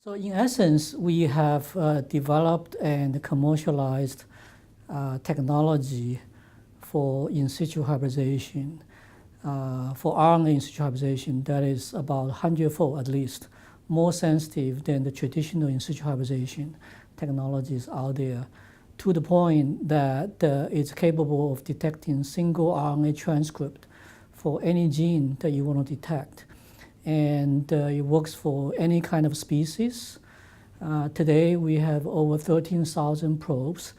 So in essence, we have developed and commercialized technology for in situ hybridization. For RNA in situ hybridization, that is about 100-fold at least more sensitive than the traditional in situ hybridization technologies out there, to the point that it's capable of detecting single RNA transcript for any gene that you want to detect. And it works for any kind of species. Today, we have over 13,000 probes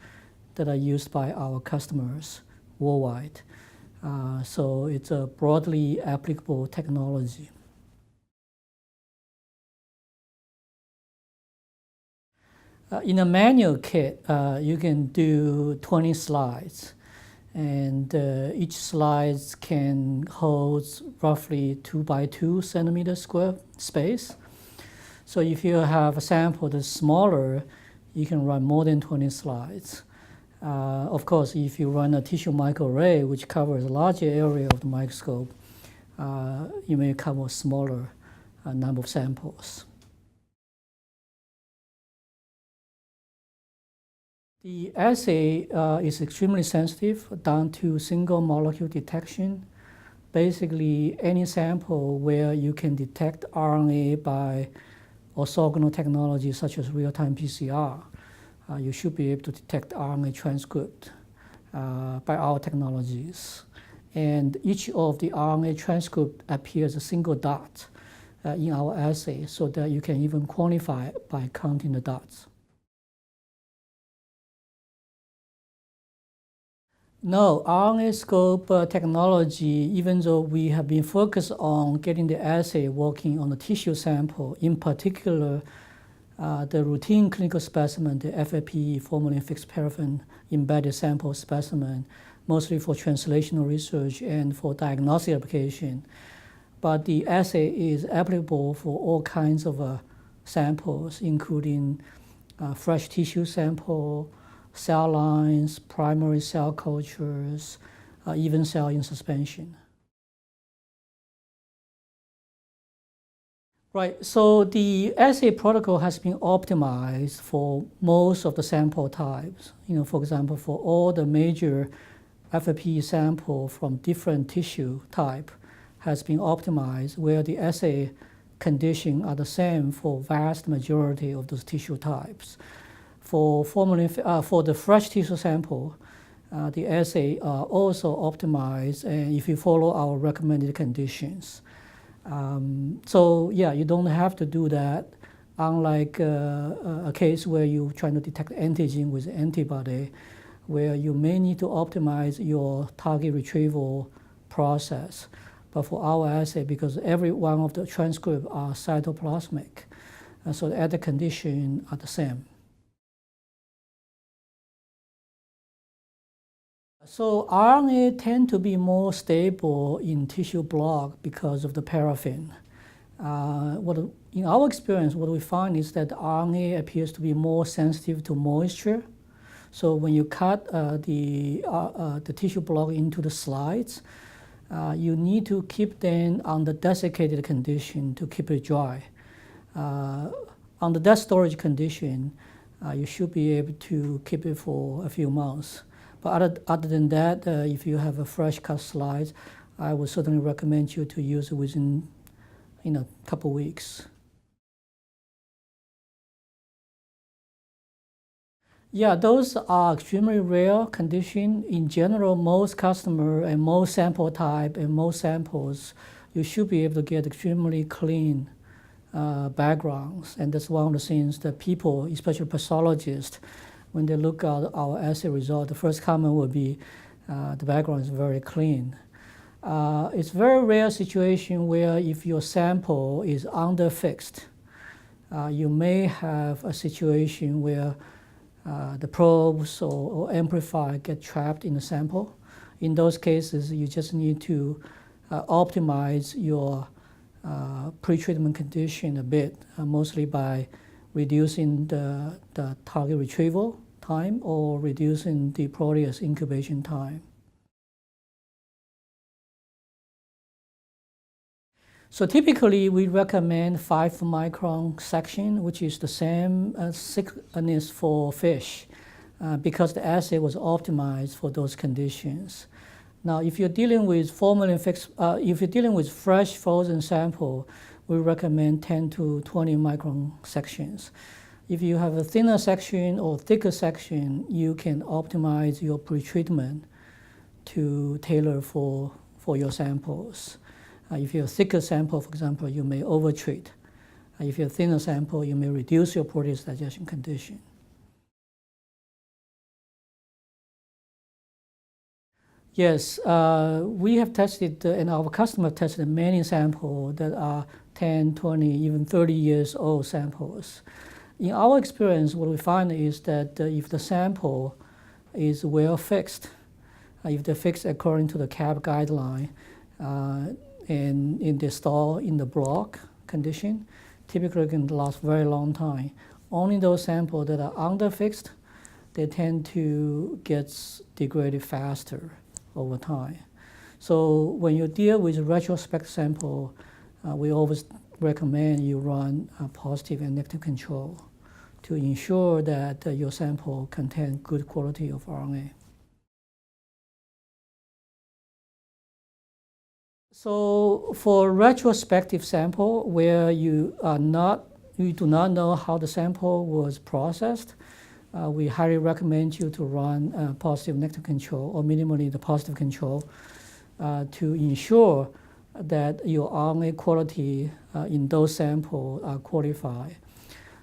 that are used by our customers worldwide. So it's a broadly applicable technology. In a manual kit, you can do 20 slides. And each slide can hold roughly 2 by 2 centimeter square space. So if you have a sample that's smaller, you can run more than 20 slides. Of course, if you run a tissue microarray, which covers a larger area of the microscope, you may cover a smaller number of samples. The assay is extremely sensitive down to single molecule detection. Basically, any sample where you can detect RNA by orthogonal technology such as real-time PCR, you should be able to detect RNA transcript by our technologies. And each of the RNA transcript appears a single dot in our assay, so that you can even quantify it by counting the dots. No, RNAscope technology, even though we have been focused on getting the assay working on the tissue sample, in particular, the routine clinical specimen, the FAP, formalin fixed paraffin embedded sample specimen, mostly for translational research and for diagnostic application. But the assay is applicable for all kinds of samples, including fresh tissue sample, cell lines, primary cell cultures, even cell in suspension. Right, so the assay protocol has been optimized for most of the sample types. For example, for all the major FAP sample from different tissue type has been optimized, where the assay conditions are the same for vast majority of those tissue types. For the fresh tissue sample, the assay are also optimized, and if you follow our recommended conditions. So yeah, you don't have to do that, unlike a case where you're trying to detect antigen with antibody, where you may need to optimize your target retrieval process. But for our assay, because every one of the transcripts are cytoplasmic, so the other conditions are the same. So RNA tend to be more stable in tissue block because of the paraffin. In our experience, what we find is that RNA appears to be more sensitive to moisture. So when you cut the tissue block into the slides, you need to keep them under desiccated condition to keep it dry. Under that storage condition, you should be able to keep it for a few months. But other than that, if you have a fresh cut slides, I would certainly recommend you to use it within a couple weeks. Yeah, those are extremely rare conditions. In general, most customer and most sample type and most samples, you should be able to get extremely clean backgrounds. And that's one of the things that people, especially pathologists, when they look at our assay result, the first comment would be the background is very clean. It's a very rare situation where if your sample is underfixed, you may have a situation where the probes or amplifier get trapped in the sample. In those cases, you just need to optimize your pre-treatment condition a bit, mostly by reducing the target retrieval time or reducing the protease incubation time. So typically, we recommend 5-micron section, which is the same thickness for fish, because the assay was optimized for those conditions. Now, if you're dealing with formalin fixed, if you're dealing with fresh frozen sample, we recommend 10 to 20 micron sections. If you have a thinner section or thicker section, you can optimize your pretreatment to tailor for your samples. If you have a thicker sample, for example, you may overtreat. If you have a thinner sample, you may reduce your protease digestion condition. Yes, we have tested, and our customer tested many samples that are 10, 20, even 30 years old samples. In our experience, what we find is that if the sample is well fixed, if they're fixed according to the CAP guideline, and in the store in the block condition, typically can last very long time. Only those samples that are underfixed, they tend to get degraded faster over time. So when you deal with retrospect sample, we always recommend you run a positive and negative control to ensure that your sample contains good quality of RNA. So for retrospective sample where you do not know how the sample was processed, we highly recommend you to run positive negative control, or minimally the positive control, to ensure that your RNA quality in those samples are qualified.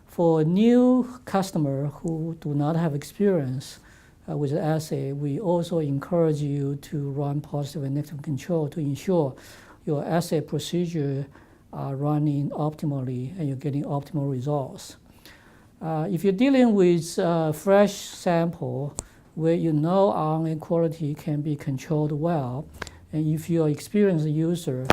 For new customers who do not have experience with the assay, we also encourage you to run positive and negative control to ensure your assay procedure are running optimally and you're getting optimal results. If you're dealing with fresh sample where you know RNA quality can be controlled well, and if you're an experienced user,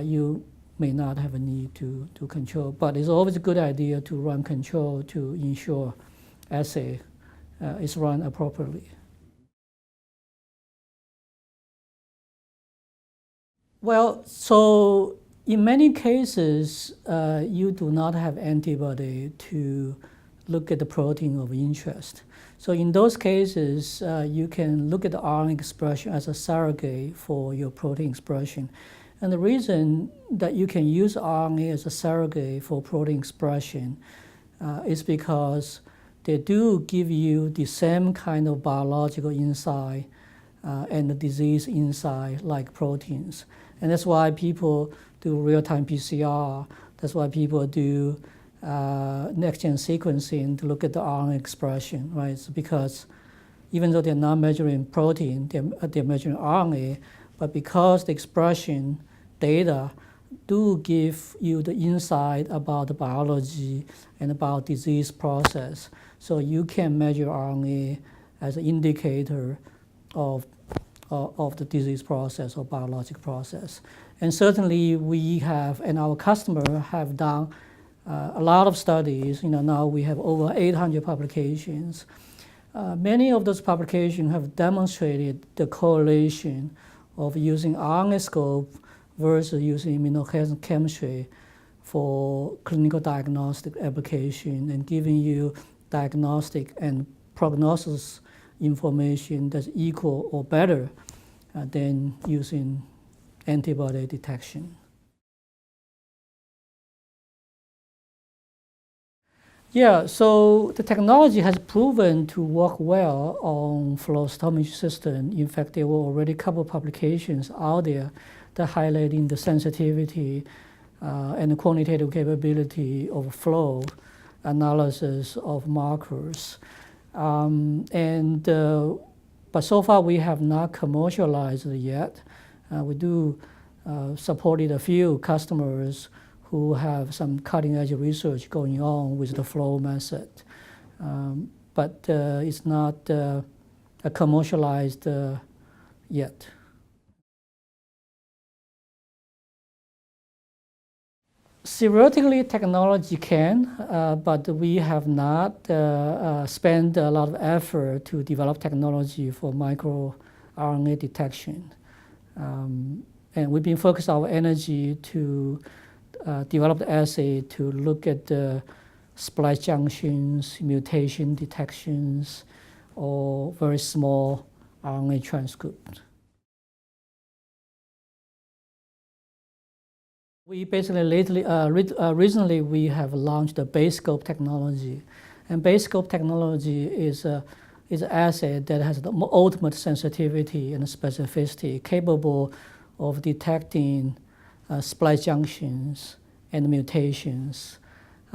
you may not have a need to control. But it's always a good idea to run control to ensure assay is run appropriately. Well, so in many cases, you do not have antibody to look at the protein of interest. So in those cases, you can look at the RNA expression as a surrogate for your protein expression. And the reason that you can use RNA as a surrogate for protein expression is because they do give you the same kind of biological insight and the disease insight like proteins. And that's why people do real-time PCR. That's why people do next-gen sequencing to look at the RNA expression, right? It's because even though they're not measuring protein, they're measuring RNA, but because the expression data do give you the insight about the biology and about disease process. So you can measure RNA as an indicator of the disease process or biologic process. And certainly we have, and our customer have done a lot of studies. Now we have over 800 publications. Many of those publications have demonstrated the correlation of using RNAscope versus using immunochemistry for clinical diagnostic application and giving you diagnostic and prognosis information that's equal or better than using antibody detection. Yeah, so the technology has proven to work well on flow cytometry system. In fact, there were already a couple of publications out there that highlighting the sensitivity and the quantitative capability of flow analysis of markers. But so far we have not commercialized it yet. We do supported a few customers who have some cutting-edge research going on with the flow method. But it's not commercialized yet. Theoretically, technology can, but we have not spent a lot of effort to develop technology for microRNA detection. And we've been focused our energy to develop the assay to look at the splice junctions, mutation detections, or very small RNA transcript. We basically recently we have launched the base scope technology, and base scope technology is an assay that has the ultimate sensitivity and specificity, capable of detecting splice junctions and mutations.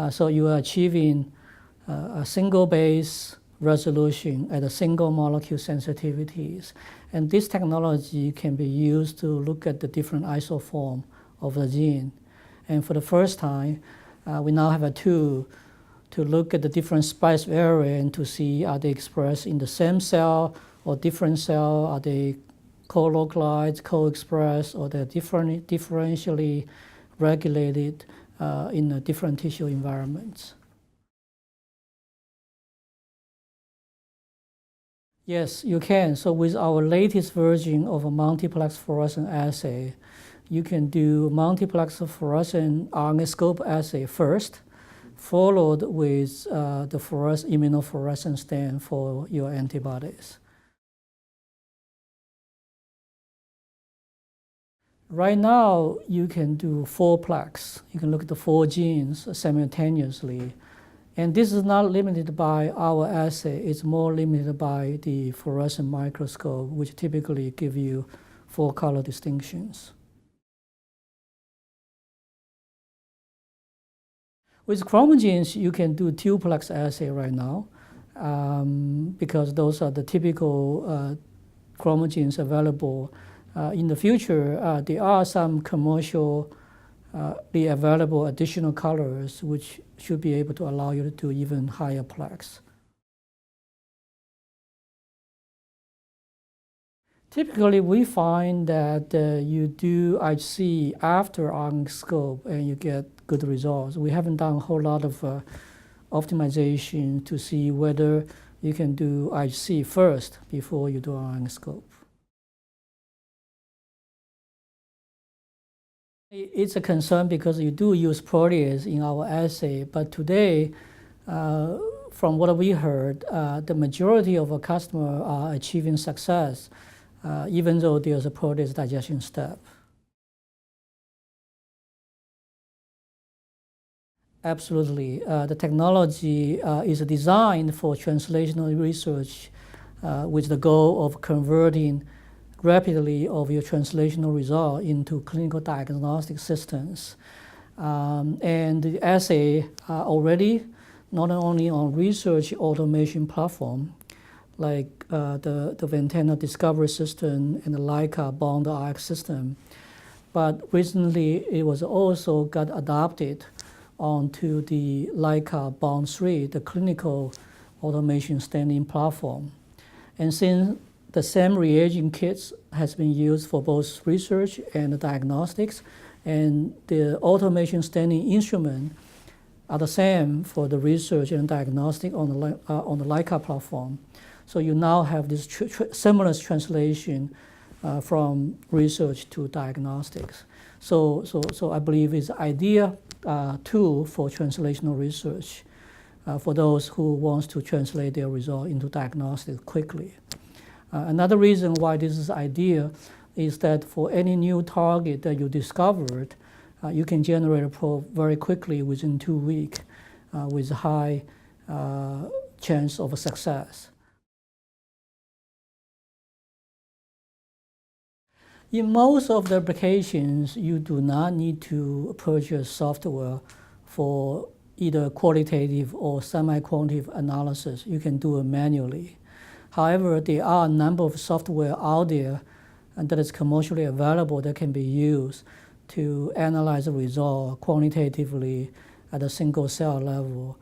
So you are achieving a single base resolution at a single molecule sensitivities. And this technology can be used to look at the different isoform of the gene. And for the first time, we now have a tool to look at the different splice variant to see are they expressed in the same cell or different cell, are they co-localized, co-expressed, or they're differentially regulated in different tissue environments. Yes, you can. So with our latest version of a multiplex fluorescent assay, you can do multiplex fluorescent RNAscope assay first, followed with the immunofluorescence stain for your antibodies. Right now, you can do 4-plex. You can look at the 4 genes simultaneously. And this is not limited by our assay. It's more limited by the fluorescent microscope, which typically give you 4 color distinctions. With chromogenes, you can do 2-plex assay right now because those are the typical chromogenes available. In the future, there are some commercially available additional colors which should be able to allow you to do even higher plex. Typically, we find that you do IHC after RNAscope and you get good results. We haven't done a whole lot of optimization to see whether you can do IHC first before you do RNAscope. It's a concern because you do use protease in our assay, but today, from what we heard, the majority of our customers are achieving success, even though there's a protease digestion step. Absolutely. The technology is designed for translational research with the goal of converting rapidly of your translational result into clinical diagnostic systems. And the assay are already not only on research automation platform, like the Ventana Discovery System and the Leica Bond RX system, but recently it was also got adopted onto the Leica Bond 3, the clinical automation standing platform. And since the same reagent kits has been used for both research and diagnostics, and the automation standing instrument are the same for the research and diagnostic on the Leica platform. So you now have this seamless translation from research to diagnostics. So I believe it's an ideal tool for translational research for those who want to translate their result into diagnostics quickly. Another reason why this is ideal is that for any new target that you discovered, you can generate a probe very quickly within 2 weeks with high chance of success. In most of the applications, you do not need to purchase software for either qualitative or semi-quantitative analysis. You can do it manually. However, there are a number of software out there that is commercially available that can be used to analyze the result quantitatively at a single cell level,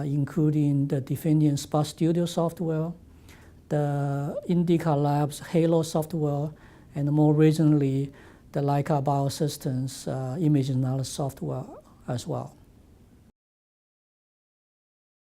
including the Definium Spot Studio software, the Indica Labs Halo software, and more recently, the Leica Biosystems image analysis software as well.